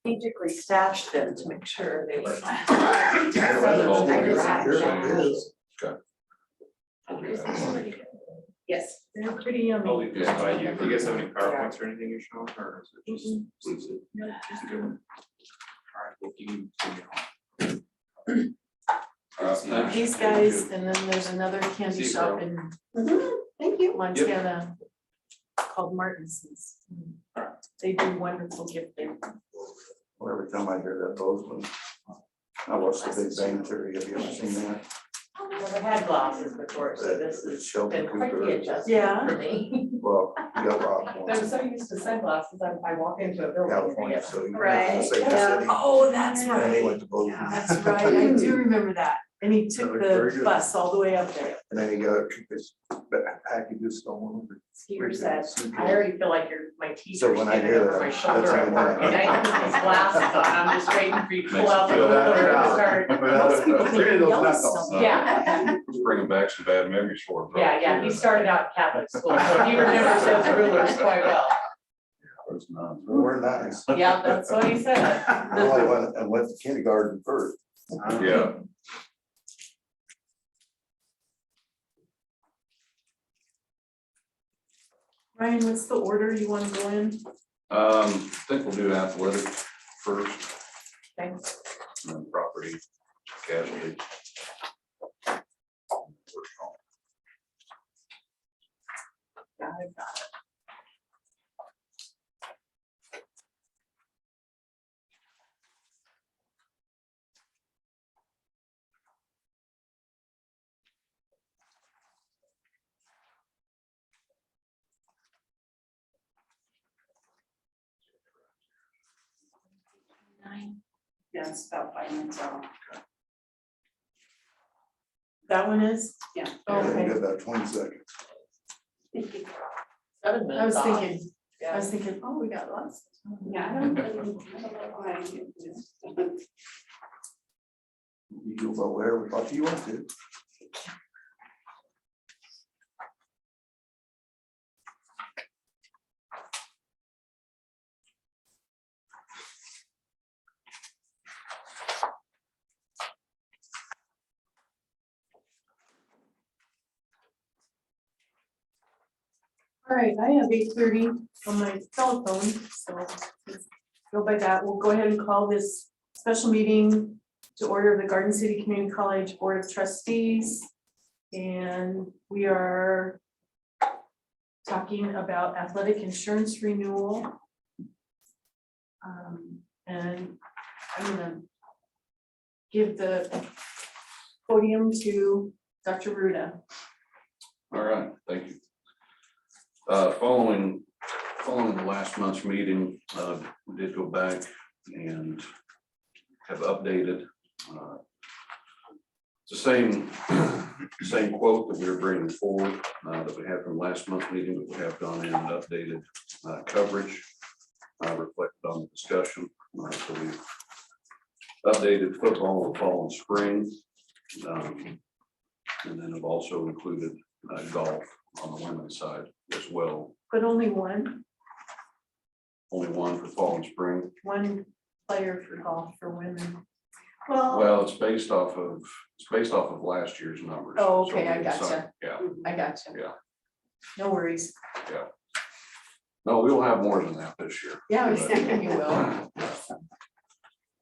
strategically stashed them to make sure they were. Yes, they're pretty yummy. I'll leave this by you. Do you guys have any PowerPoints or anything you're showing, or is it just? No, Just good. All right, well, you can These guys, and then there's another candy See you, shop Carl. in Thank you. Montana called Martinson's. They do wonderful gifting. Well, every time I hear that Bozeman, I watch the Big Bang Theory. Have you ever seen that? Well, I had glasses before, so this It's has Sheldon been quite the Cooper. adjustment Yeah. for me. Well, you got Rob I'm once so used to sunglasses, I walk into a in building. California, so you Right. have to say the Yeah. city. Oh, that's And he right. went to Bozeman. That's right. I do remember that. And he took Very the good. bus all the way up there. And then he got his packages stolen. Skier said, I already feel like you're my teacher's So when I standing hear over that, my shoulder that's at how work, I and I have these glasses on, I'm just waiting for you to pull out the Makes you feel that ruler and proud. start. Most people think Look at those Yellowstone. knuckles. Yeah, It's bringing back some bad memories for him. yeah, he started out in Catholic school, so he remembers those rulers quite well. Those nuns. We're nice. Yeah, that's what he said. Well, I went to kindergarten first. Yeah. Ryan, what's the order you want to go in? I think we'll do athletic first, Thanks. and then property, casualty. Got it. Yeah, it's about 5 minutes out. That one is? Yeah. Oh, You okay. got about 20 seconds. 7 minutes I was off. thinking, Yeah. oh, we got lots. Yeah, I don't know why. You go about wherever thought you want to. All right, I have 8:30 on my telephone, so let's go by that. We'll go ahead and call this special meeting to order of the Garden City Community College Board of Trustees. And we are talking about athletic insurance renewal. And I'm gonna give the podium to Dr. Ruda. All right, thank you. Following the last month's meeting, we did go back and have updated. It's the same quote that we were bringing forward that we had from last month's meeting, but we have gone in and updated coverage reflected on the discussion. So we've updated football, fall and spring. And then have also included golf on the women's side as well. But only one Only one for fall and spring. player for golf for women. Well, it's based off of last year's numbers. Oh, okay, So I we gotcha. decided- Yeah, I gotcha. Yeah. No worries. no, we will have more than that this year. Yeah, But, you will.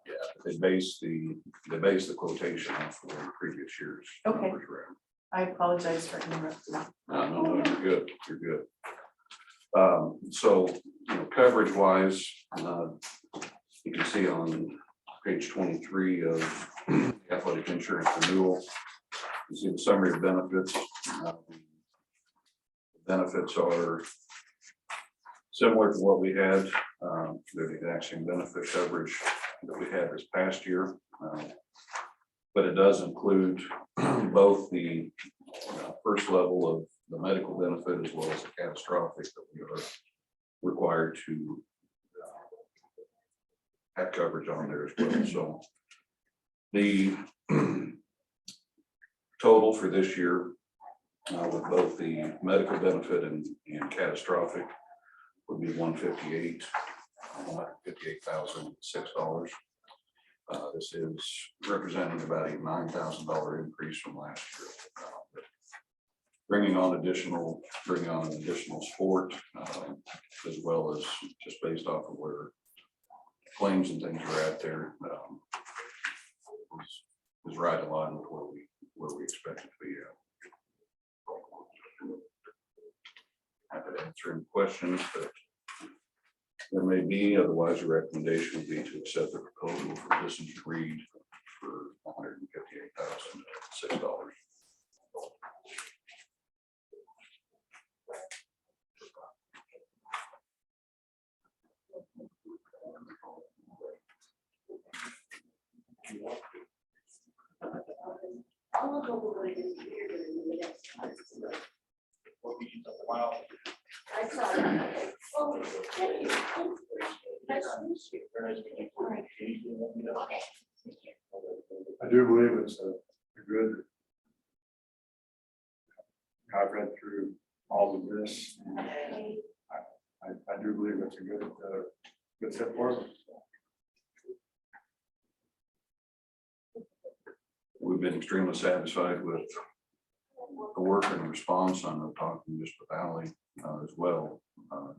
Yeah, they base the quotation off of the previous year's. Okay. numbers, right? I apologize for interrupting. No, you're good, you're good. So, coverage wise, you can see on page 23 of athletic insurance renewal, you see the summary of benefits. Benefits are similar to what we had, they're the exact same benefit coverage that we had this past year. But it does include both the first level of the medical benefit as well as the catastrophic that we are required to have coverage on there as well. So the total for this year with both the medical benefit and catastrophic would be 158. $458,006. This is representing about a $9,000 increase from last year. Bringing on an additional sport, as well as just based off of where claims and things are at there, is right in line with where we expect it to be at. Happy to answer any questions that there may be. Otherwise, the recommendation would be to accept the proposal for Kissinger Reed for $158,006. I saw that. Oh, thank you. I do believe it's a good. I've read through all of this. I do believe it's a good step forward. We've been extremely satisfied with the work and response. I'm talking just with Ally as well.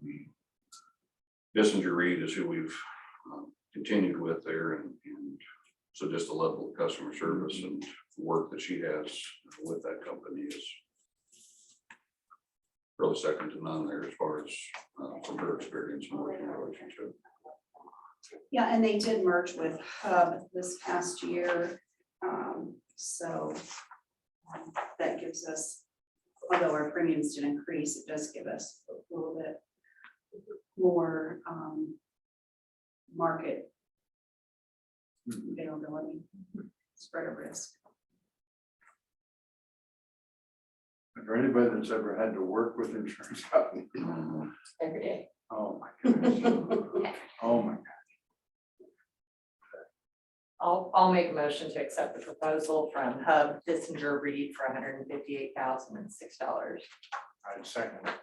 The Kissinger Reed is who we've continued with there, and so just the level of customer service and work that she has with that company is really second to none there as far as from her experience and working relationship. Yeah, and they did merge with Hub this past year. So that gives us, although our premiums did increase, it does give us a little bit more market availability, spread of risk. Is there anybody that's ever had to work with insurance company? Every day. Oh my goodness. Oh my God. I'll make a motion to accept the proposal from Hub Kissinger Reed for $158,006. I'd second it.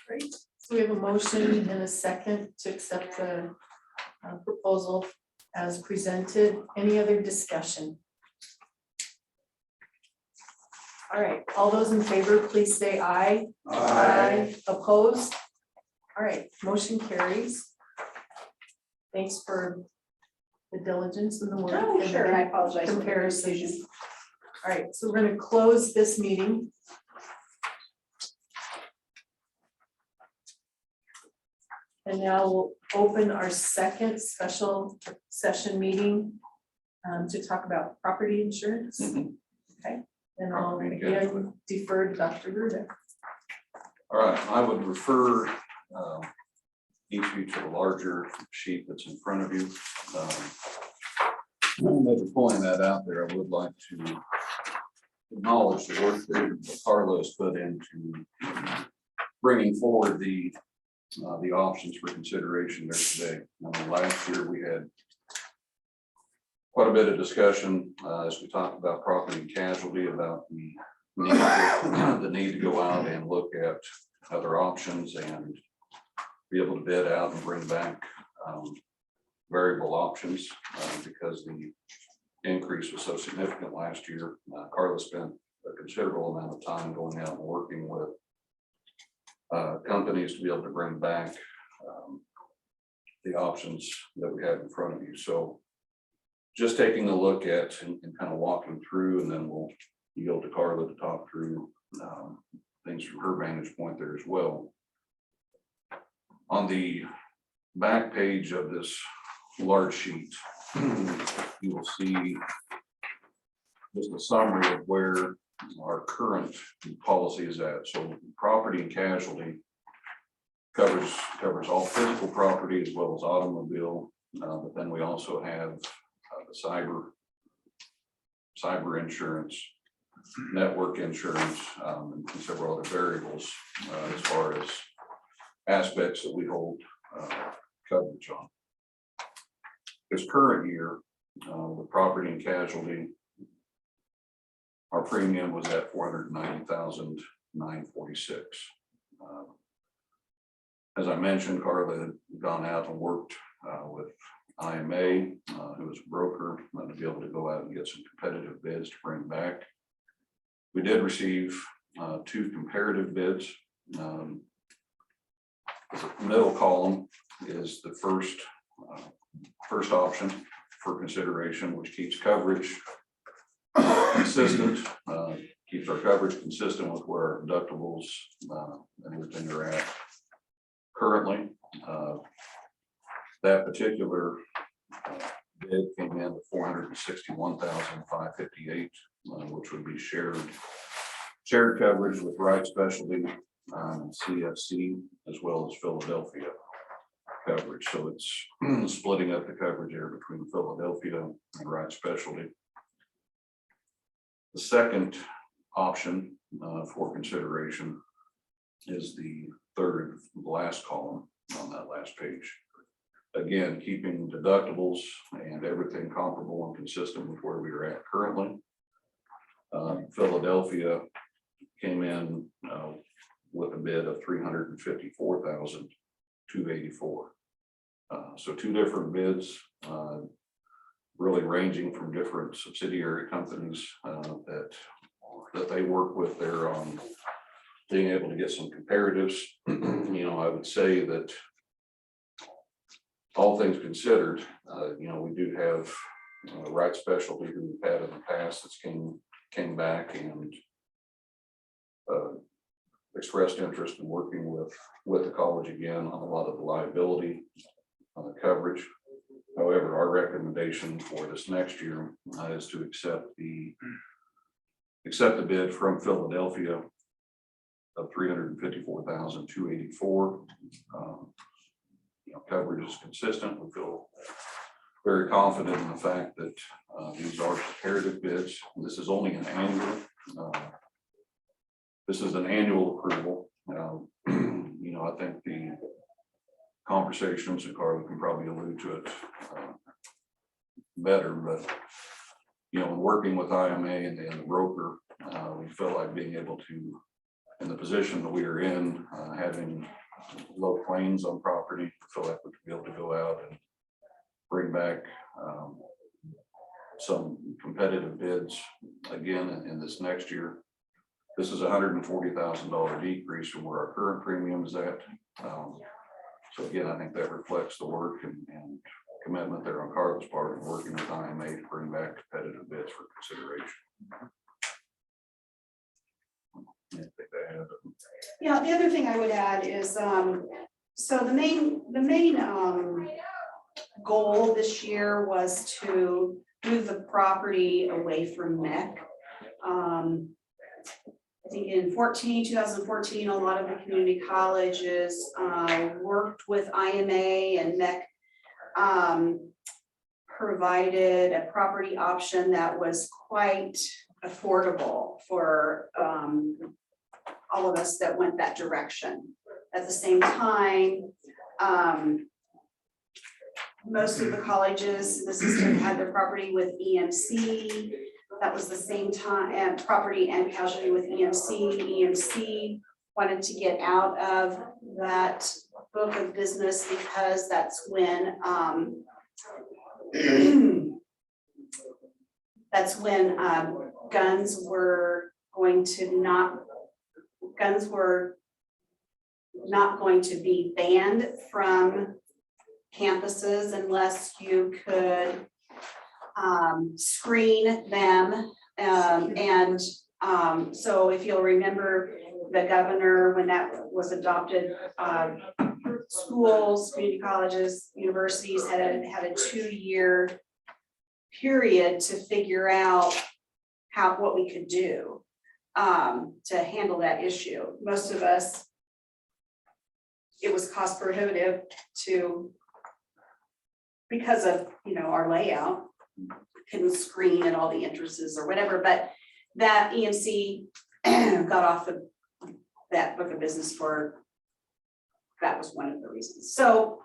Great. So we have a motion and a second to accept the proposal as presented. Any other discussion? All right, all those in favor, please say aye. Aye. Opposed? All right, motion carries. Thanks for the diligence and the work. Oh, and sure, and I apologize for the comparisons. confusion. All right, so we're going to close this meeting. And now we'll open our second special session meeting to talk about property insurance. Okay, and I'll Property and again defer to Dr. Ruda. All right, I would refer each of you to the larger sheet that's in front of you. Maybe pulling that out there, I would like to acknowledge the work that Carlos put into bringing forward the options for consideration there today. Last year we had quite a bit of discussion as we talked about property and casualty, about the need to go out and look at other options and be able to bid out and bring back variable options because the increase was so significant last year. Carla spent a considerable amount of time going out and working with companies to be able to bring back the options that we have in front of you. So just taking a look at and kind of walking through, and then we'll yield to Carla to talk through things from her vantage point there as well. On the back page of this large sheet, you will see just a summary of where our current policy is at. So property and casualty covers all physical property as well as automobile, but then we also have the cyber insurance, network insurance, and several other variables as far as aspects that we hold coverage on. This current year, the property and casualty, our premium was at $490,946. As I mentioned, Carla had gone out and worked with IMA, who was a broker, to be able to go out and get some competitive bids to bring back. We did receive 2 comparative bids. The middle column is the first option for consideration, which keeps coverage consistent, keeps our coverage consistent with where our deductibles and everything are at currently. That particular bid came in at $461,558, which would be shared coverage with Wright Specialty, CFC, as well as Philadelphia coverage. So it's splitting up the coverage there between Philadelphia and Wright Specialty. The second option for consideration is the third last column on that last page. Again, keeping deductibles and everything comparable and consistent with where we are at currently. Philadelphia came in with a bid of $354,284. So 2 different bids, really ranging from different subsidiary companies that they work with there on being able to get some comparatives. I would say that all things considered, we do have Wright Specialty, who we've had in the past, that's came back and expressed interest in working with the college again on a lot of the liability coverage. However, our recommendation for this next year is to accept the bid from Philadelphia of $354,284. Coverage is consistent. We feel very confident in the fact that these are comparative bids. This is only an annual. This is an annual approval. I think the conversations, and Carla can probably allude to it better, but in working with IMA and the broker, we feel like being able to, in the position that we are in, having low claims on property, we feel like we could be able to go out and bring back some competitive bids again in this next year. This is $140,000 decrease from where our current premium is at. So again, I think that reflects the work and commitment there on Carla's part in working with IMA to bring back competitive bids for consideration. Yeah, the other thing I would add is, so the main goal this year was to move the property away from MEC. I think in 2014, a lot of the community colleges worked with IMA, and MEC provided a property option that was quite affordable for all of us that went that direction. At the same time, most of the colleges in the system had their property with EMC. That was the same time, and property and casualty with EMC. EMC wanted to get out of that book of business because that's when guns were not going to be banned from campuses unless you could screen them. So if you'll remember, the governor, when that was adopted, schools, community colleges, universities had a 2-year period to figure out what we could do to handle that issue. Most of us, it was cost prohibitive because of our layout, couldn't screen at all the entrances or whatever, but that EMC got off of that book of business that was one of the reasons. So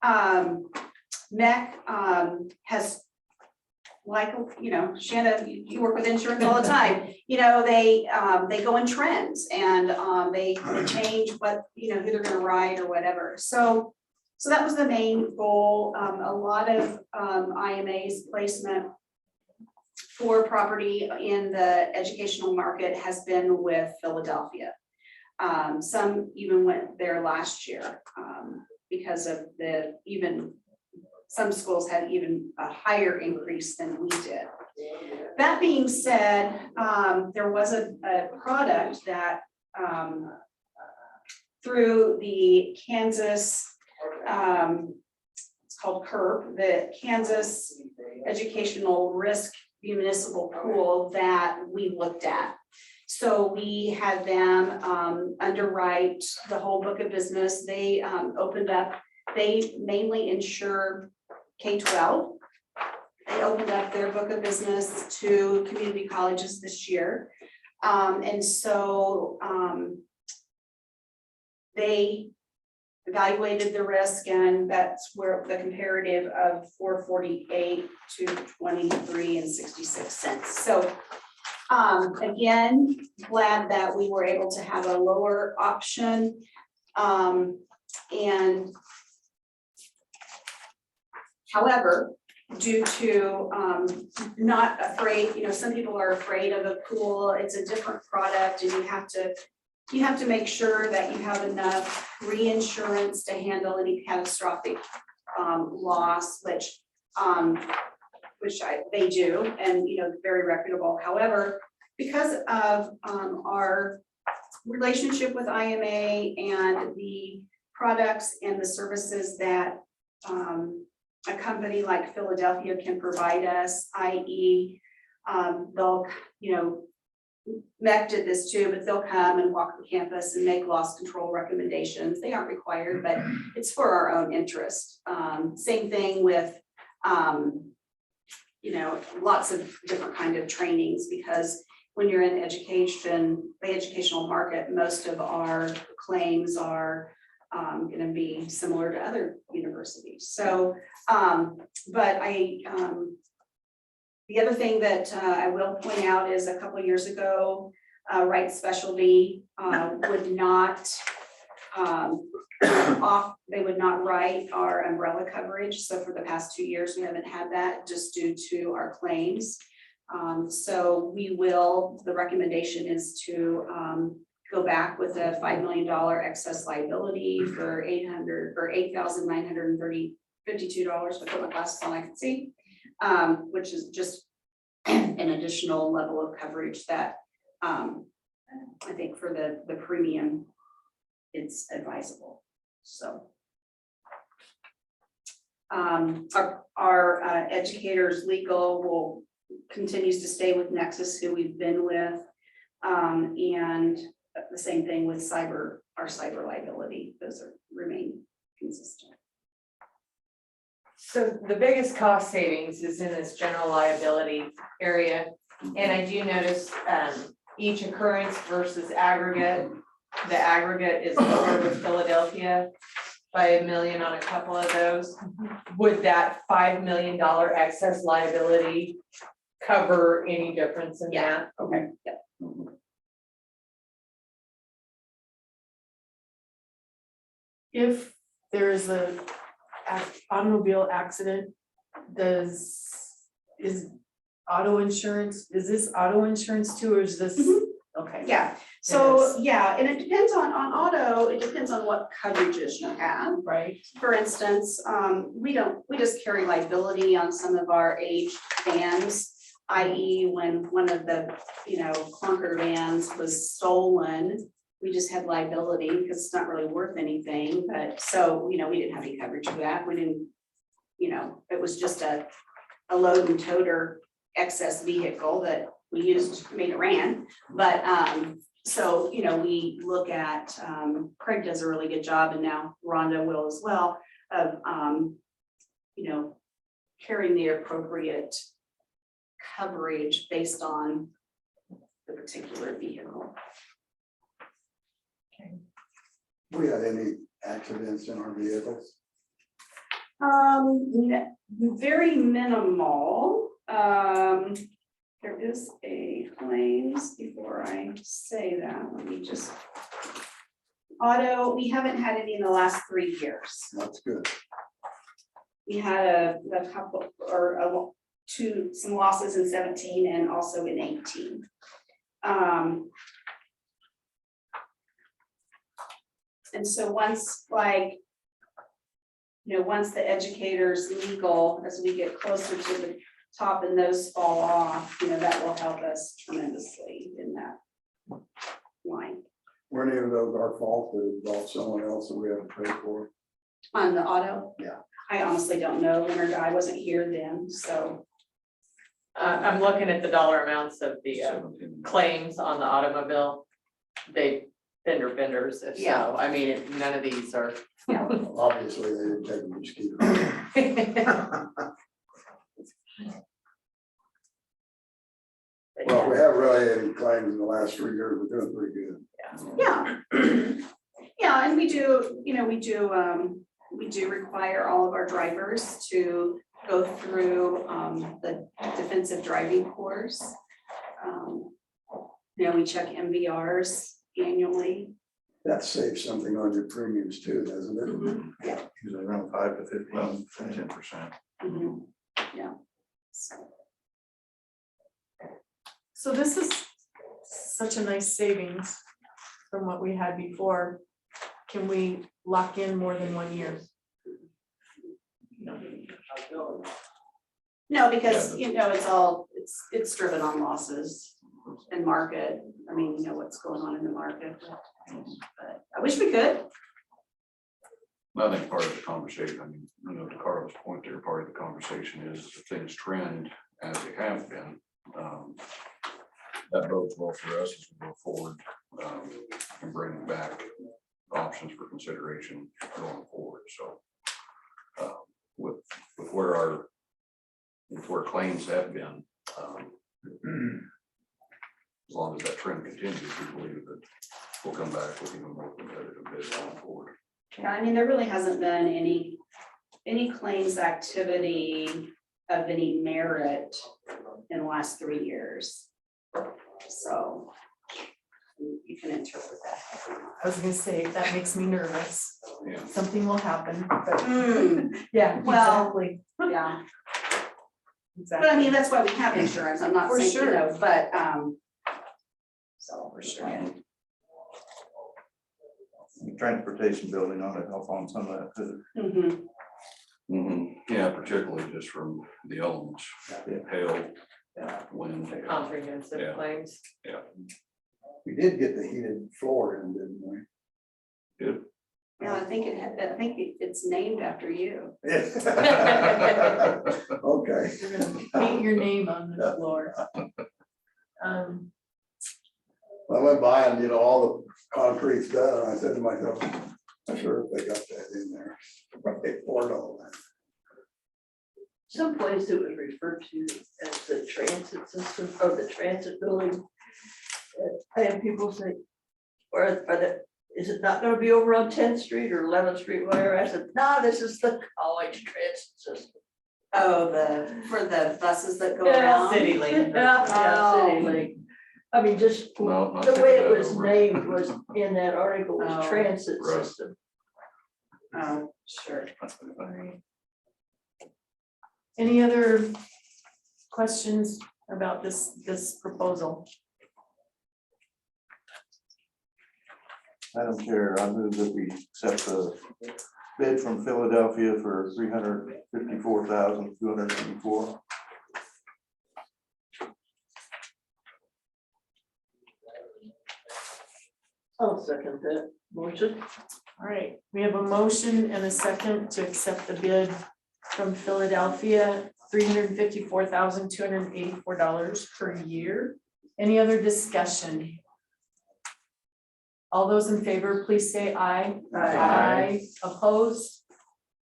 MEC has like, you know, Shanna, you work with insurance all the time. You know, they go in trends and they change what, you know, who they're gonna ride or whatever. So that was the main goal. A lot of IMA's placement for property in the educational market has been with Philadelphia. Some even went there last year because of some schools had even a higher increase than we did. That being said, there was a product that through the Kansas, it's called CURP, the Kansas Educational Risk Municipal Pool that we looked at. So we had them underwrite the whole book of business. They opened up, they mainly insure K-12. They opened up their book of business to community colleges this year. And so they evaluated the risk, and that's where the comparative of 448 to 23 and 66 cents. So again, glad that we were able to have a lower option. And however, due to not afraid, you know, some people are afraid of a pool. It's a different product, and you have to make sure that you have enough reinsurance to handle any catastrophic loss, which they do, and you know, very reputable. However, because of our relationship with IMA and the products and the services that a company like Philadelphia can provide us, i.e. they'll, you know, MEC did this too, but they'll come and walk the campus and make loss control recommendations. They aren't required, but it's for our own interest. Same thing with, you know, lots of different kind of trainings, because when you're in education, the educational market, most of our claims are going to be similar to other universities. So, but the other thing that I will point out is a couple of years ago, Wright Specialty would not they would not write our umbrella coverage. So for the past 2 years, we haven't had that just due to our claims. So we will, the recommendation is to go back with a $5 million excess liability for $8,952. I put my glasses on, I can see. Which is just an additional level of coverage that I think for the premium, it's advisable. So our educators legal continues to stay with Nexus, who we've been with, and the same thing with our cyber liability. Those remain consistent. So the biggest cost savings is in this general liability area. And I do notice each occurrence versus aggregate. The aggregate is lower with Philadelphia by $1 million on a couple of those. Would that $5 million excess liability cover any difference in that? Okay. Yep. If there is a automobile accident, is auto insurance, is this auto insurance too, or is this? Okay. Yeah, so yeah, and it depends on auto, it depends on what coverages you have. Right. For instance, we just carry liability on some of our aged vans, i.e. when one of the, you know, clunker vans was stolen, we just had liability because it's not really worth anything. But so, you know, we didn't have any coverage for that. We didn't, you know, it was just a load and toter excess vehicle that we used, made it ran. But so, you know, we look at, Craig does a really good job, and now Rhonda will as well, of, you know, carrying the appropriate coverage based on the particular vehicle. We had any accidents in our vehicles? Very minimal. There is a claims before I say that, let me just. Auto, we haven't had any in the last 3 years. That's good. We had a couple, or some losses in 17 and also in 18. And so once once the educators legal, as we get closer to the top and those fall off, that will help us tremendously in that line. Weren't any of those our fault that it involved someone else that we had to pay for? On the auto? Yeah. I honestly don't know, Leonard, I wasn't here then, so. I'm looking at the dollar amounts of the 17. claims on the automobile. They vendors, if Yeah. so, I mean, none of these are. Obviously, they didn't take them, just keep it. Well, if we haven't really had any claims in the last 3 years, we're doing pretty good. Yeah. Yeah, and we do require all of our drivers to go through the defensive driving course. We check MVRs annually. That saves something on your premiums too, doesn't it? Mhm. Yeah. Usually around 5 to 15, 10%. Mhm. Yeah. So, So this is such a nice savings from what we had before. Can we lock in more than 1 year? no, because it's driven on losses and market. I mean, what's going on in the market. But I wish we could. I think part of the conversation, I mean, to Carla's point there, part of the conversation is if things trend as they have been. That bodes well for us as we go forward, and bring back options for consideration going forward, so. With where claims have been, as long as that trend continues, we believe that we'll come back with even more competitive bids going forward. Yeah, I mean, there really hasn't been any claims activity of any merit in the last 3 years. So you can interpret that. I was gonna say, that makes me nervous. Yeah. Something will happen, but yeah, Well, exactly. Yeah, Exactly. but I mean, that's why we have insurance. I'm not For saying, sure. but, so for sure. The transportation building ought to help on some of that too. Mhm. Yeah, particularly just from the elements, hail, wind. The comprehensive Yeah. claims. We did get the heated floor in, didn't we? Good. Yeah, I think it's named after you. Okay. You're gonna paint your name on the floor. I went by and, all the concrete's done, and I said to myself, I'm sure they got that in there. They poured all that. Some place it was referred to as the transit system or the transit building. I had people say, is it not gonna be over on 10th Street or 11th Street, whatever? I said, no, this is the college transit system. Oh, for the buses that go around. City link. Yeah, City Link. I mean, just No, not the way it taking that was over. named was in that article Oh. was transit Right. system. Oh, sure. Alright. Any other questions about this proposal? Madam Chair, I move that we accept the bid from Philadelphia for $354,284. I'll second that motion. All right, we have a motion and a second to accept the bid from Philadelphia, $354,284 per year. Any other discussion? All those in favor, please say aye. Aye. Opposed?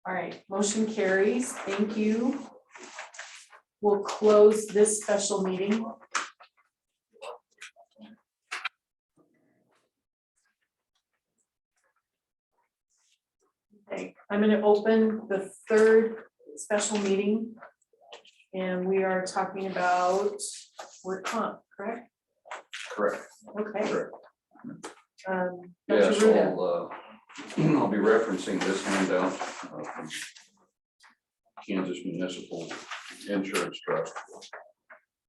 All right, motion carries. Thank you. We'll close this special meeting. Okay, I'm gonna open the third special meeting And we are talking about work comp, correct? Correct. Okay. Correct. Dr. Yes, Ruda. I'll be referencing this handout from Kansas Municipal Insurance Trust.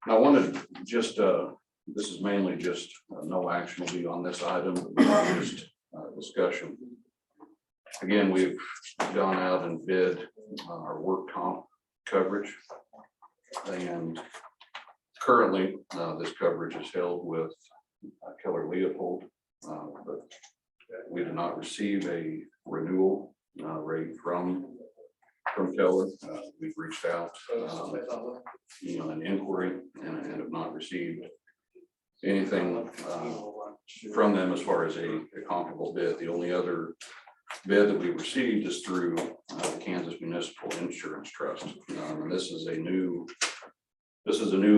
I wanted just, this is mainly just no action will be on this item, but just discussion. Again, we've gone out and bid our work comp coverage. And currently, this coverage is held with Keller Leopold, but we did not receive a renewal rate from Keller. We've reached out, an inquiry and have not received anything from them as far as a comparable bid. The only other bid that we received is through the Kansas Municipal Insurance Trust. And this is a new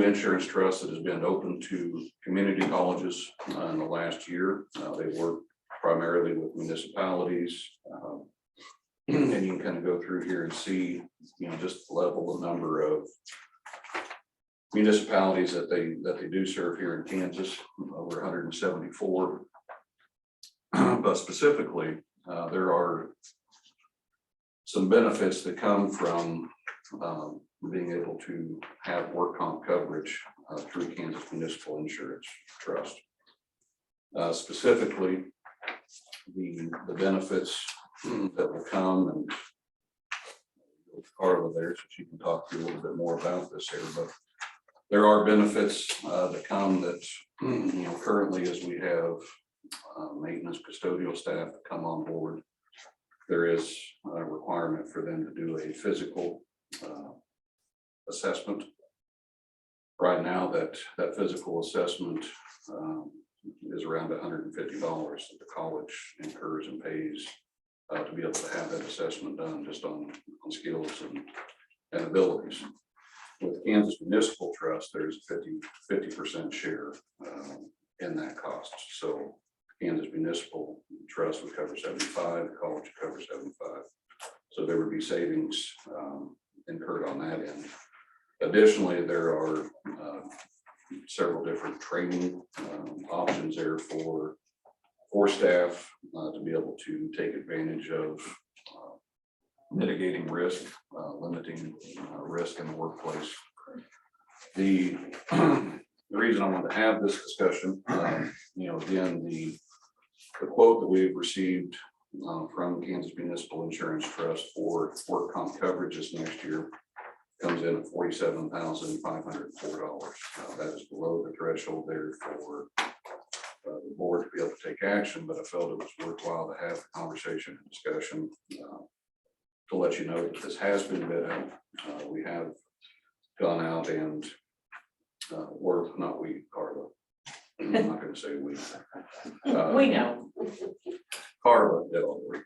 insurance trust that has been open to community colleges in the last year. They work primarily with municipalities. And you can kind of go through here and see, just the level of number of municipalities that they do serve here in Kansas, over 174. But specifically, there are some benefits that come from being able to have work comp coverage through Kansas Municipal Insurance Trust. Specifically, the benefits that will come, and Carla there, so she can talk to you a little bit more about this here, but there are benefits that come that, currently as we have maintenance custodial staff that come on board, there is a requirement for them to do a physical assessment. Right now, that physical assessment is around $150 that the college incurs and pays to be able to have that assessment done just on skills and abilities. With Kansas Municipal Trust, there's a 50% share in that cost. So Kansas Municipal Trust would cover 75, the college would cover 75. So there would be savings incurred on that end. Additionally, there are several different training options there for staff to be able to take advantage of mitigating risk, limiting risk in the workplace. The reason I wanted to have this discussion, again, the quote that we've received from Kansas Municipal Insurance Trust for work comp coverage this next year comes in at $47,504. That is below the threshold there for the board to be able to take action, but I felt it was worthwhile to have a conversation and discussion to let you know that this has been bid out. We have gone out and not we, Carla. I'm not going to say we. We know. Carla did all the work.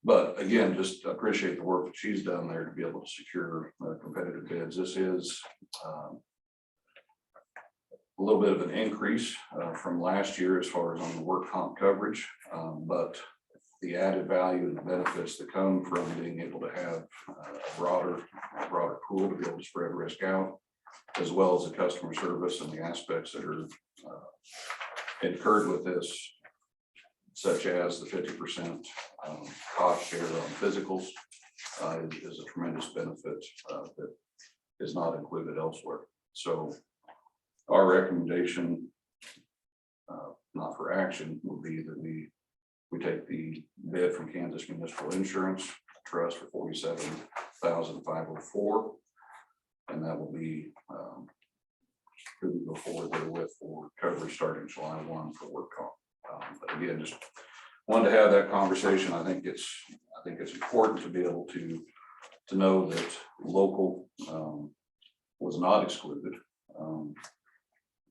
But again, just appreciate the work that she's done there to be able to secure competitive bids. This is a little bit of an increase from last year as far as on the work comp coverage, but the added value and the benefits that come from being able to have a broader pool to be able to spread risk out, as well as the customer service and the aspects that are incurred with this, such as the 50% cost share on physicals, is a tremendous benefit that is not included elsewhere. So our recommendation, not for action, would be that we take the bid from Kansas Municipal Insurance Trust for $47,504, and that will be who we go forward there with for coverage starting July 1 for work comp. But again, just wanted to have that conversation. I think it's important to be able to know that local was not excluded.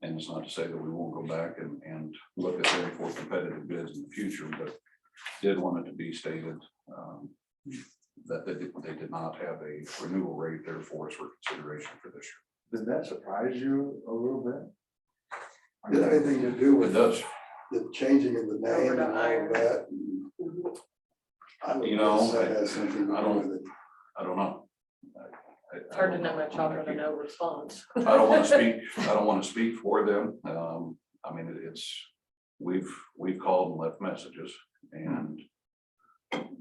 And it's not to say that we won't go back and look at there for competitive bids in the future, but did want it to be stated that they did not have a renewal rate there for us for consideration for this year. Did that surprise you a little bit? Did anything to do It with does. the changing of the name and all of that? I would guess that has something to do with it. I don't know. It's hard to know much after the no response. I don't want to speak for them. I mean, we've called and left messages and,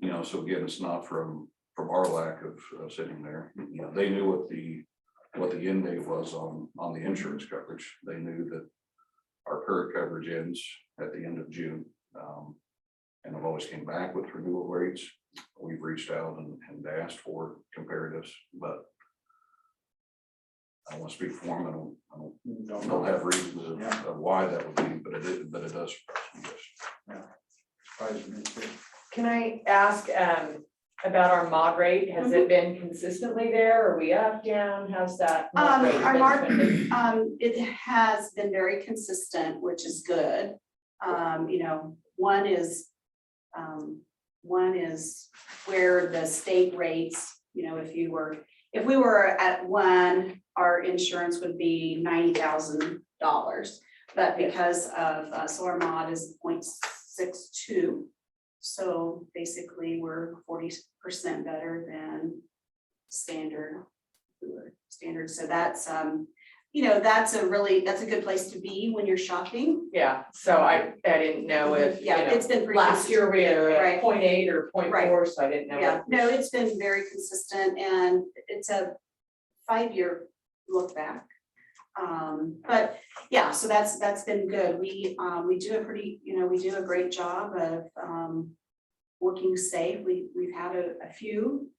you know, so again, it's not from our lack of sitting there. You know, they knew what the end date was on the insurance coverage. They knew that our current coverage ends at the end of June. And I've always came back with renewal rates. We've reached out and asked for comparatives, but I don't want to speak for them. I don't have reasons of why that would be, but it does surprise me, yes. Surprised me too. Can I ask about our mod rate? Has it been consistently there? Are we up, down? How's that? mod rate Our been mark, trending? it has been very consistent, which is good. You know, one is where the state rates, you know, if we were at 1, our insurance would be $90,000. But because of, so our mod is 0.62. So basically we're 40% better than standard. So that's, you know, that's a good place to be when you're shopping. Yeah, so I didn't know if, you Yeah, know, it's been pretty last year we were Right. at 0.8 or 0.4, Right. so I didn't know. Yeah, no, it's been very consistent and it's a 5-year look back. But yeah, so that's been good. We do a great job of working safe. We've had a few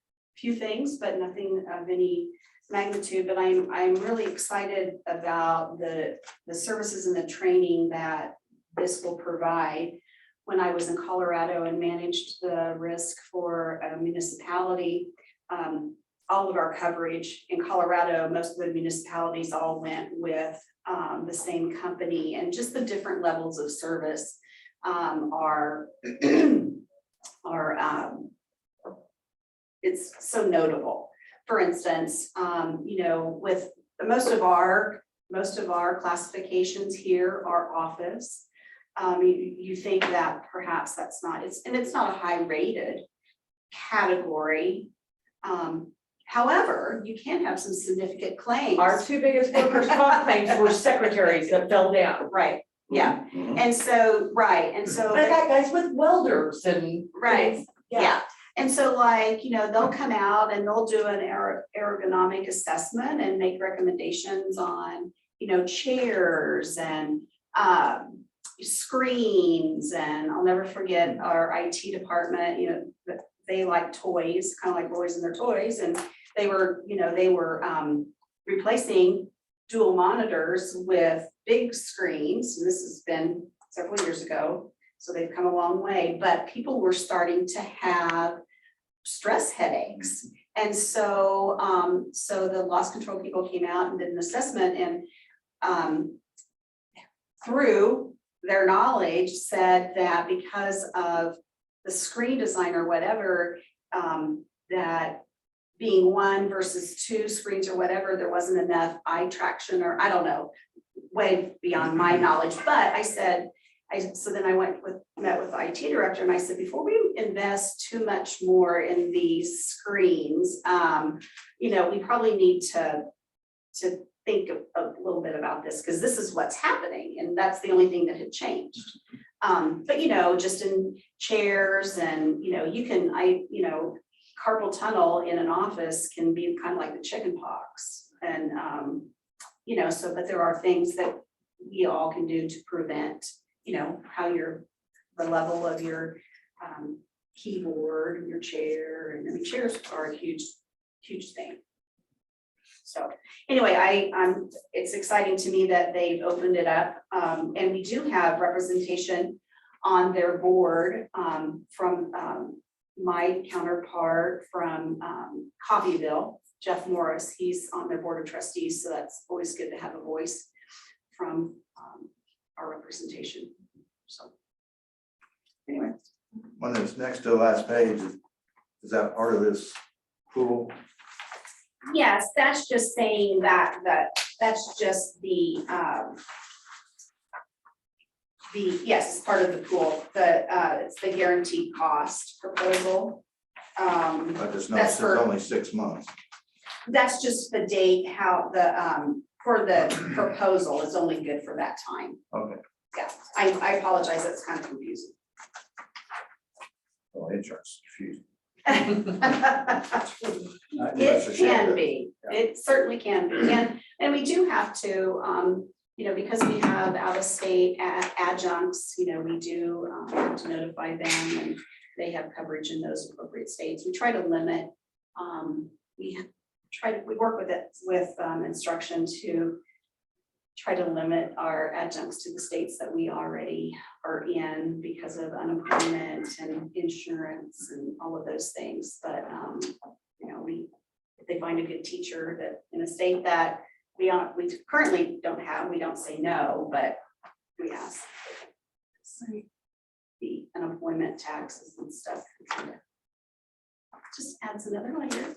things, but nothing of any magnitude. But I'm really excited about the services and the training that this will provide. When I was in Colorado and managed the risk for a municipality, all of our coverage in Colorado, most of the municipalities all went with the same company, and just the different levels of service are it's so notable. For instance, you know, with most of our classifications here are office. You think that perhaps that's not, it's not a high rated category. However, you can have some significant claims. Our 2 biggest workers' comp claims were secretaries that fell down. Right, yeah, Mhm. and so, right, and so. But I got guys with welders and. Right, yeah, and so like, you know, they'll come out and they'll do an ergonomic assessment and make recommendations on, you know, chairs and screens, and I'll never forget our IT department, you know, they like toys, kind of like boys and their toys, and they were replacing dual monitors with big screens, and this has been several years ago, so they've come a long way, but people were starting to have stress headaches. And so the loss control people came out and did an assessment, and through their knowledge said that because of the screen design or whatever, that being 1 versus 2 screens or whatever, there wasn't enough eye traction, or I don't know, way beyond my knowledge. But I said, so then I met with the IT director, and I said, before we invest too much more in these screens, you know, we probably need to think a little bit about this, because this is what's happening, and that's the only thing that had changed. But you know, just in chairs, and you know, you know, carpal tunnel in an office can be kind of like the chicken pox, and you know, so but there are things that we all can do to prevent, you know, how the level of your keyboard, your chair, and I mean, chairs are a huge thing. So anyway, it's exciting to me that they've opened it up, and we do have representation on their board from my counterpart from Coffeyville, Jeff Morris. He's on their board of trustees, so that's always good to have a voice from our representation. So anyway. One that's next to the last page, is that part of this pool? Yes, that's just saying that's just the yes, it's part of the pool, it's the guaranteed cost proposal. I just noticed it's only 6 months. That's just the date, how the, for the proposal, it's only good for that time. Okay. Yeah, I apologize, that's kind of confusing. Well, HR's confusing. It can be, it certainly can be, and we do have to, because we have out-of-state adjuncts, we do have to notify them, and they have coverage in those appropriate states. We try to limit, we work with it, with instruction to try to limit our adjuncts to the states that we already are in because of unemployment and insurance and all of those things. But, if they find a good teacher that in a state that we currently don't have, we don't say no, but we ask. The unemployment taxes and stuff kind of just adds another layer,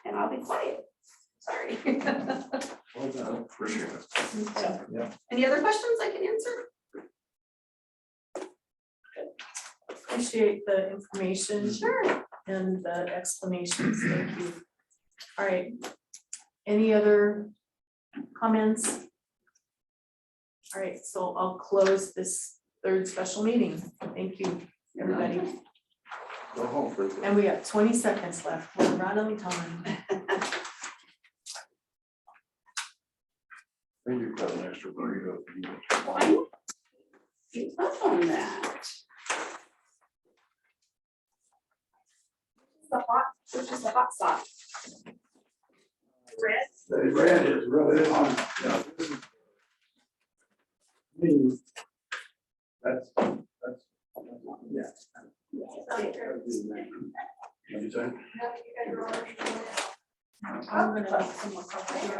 and I'll be quiet. Sorry. Well done, appreciate it. So, Yeah. any other questions I can answer? Appreciate the information. Sure. And the explanations, thank you. All right, any other comments? All right, so I'll close this third special meeting. Thank you, everybody. Go home for the. And we have 20 seconds left. We're right on time. Maybe you've got an extra burrito. Keep up on that. Which is the hot spot? Red? The red is really hot. Yeah, this is- Me, that's, yeah. What'd you say? I'm gonna have some more coffee here.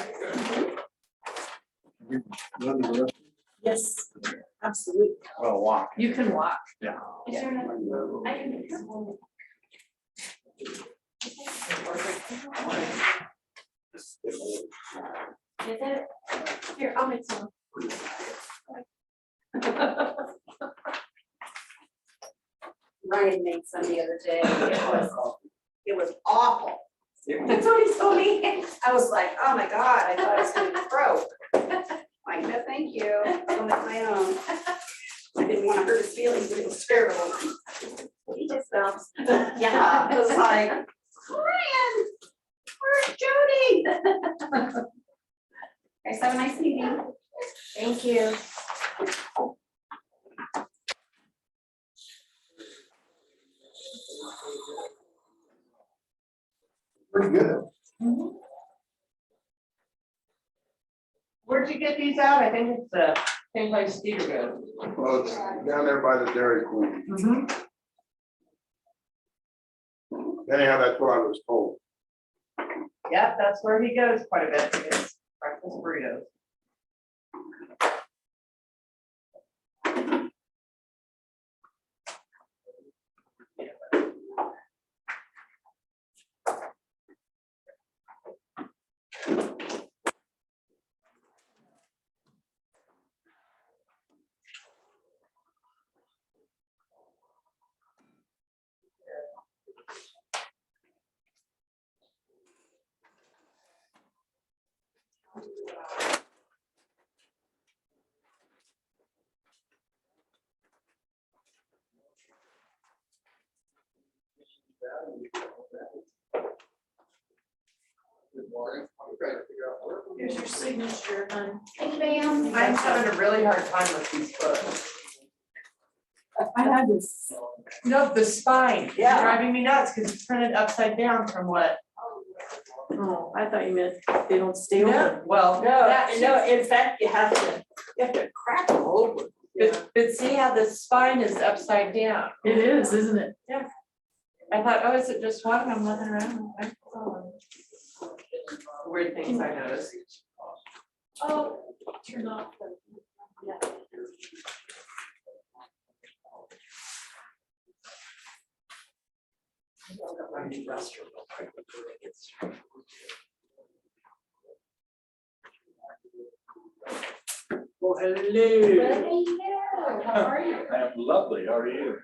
None of the rest, Yes, absolutely. well, walk. You can walk. Yeah. Is there another? I can make some more. Is it? Here, I'll make some. Ryan made some the other day. It was awful. That's what he told me. I was like, oh my God, I thought I was gonna croak. Like, no, thank you. I'll make my own. I didn't want to hurt his feelings, but it was terrible. He just bounced. Yeah, it was like, Ryan, where's Jody? Guys, have a nice meeting. Thank you. Pretty good. Where'd you get these out? I think it's the same place Steve goes. Well, it's down there by the Dairy Queen. Anyhow, that's what I was told. Yep, that's where he goes quite a bit to get his breakfast burritos. Here's your signature, hon. Thank you, ma'am. I'm having a really hard time with these books. I had this. No, the spine, it's driving me nuts because it's printed upside down from what? Oh, I thought you meant they don't stay No, open. well, in fact, you have to crack them open. but see how the spine is upside down. It is, isn't it? I thought, oh, is it just one? And I'm looking around. Weird things I noticed. Oh, turn off the. Yeah. Well, hello. How are you? I am lovely, how are you?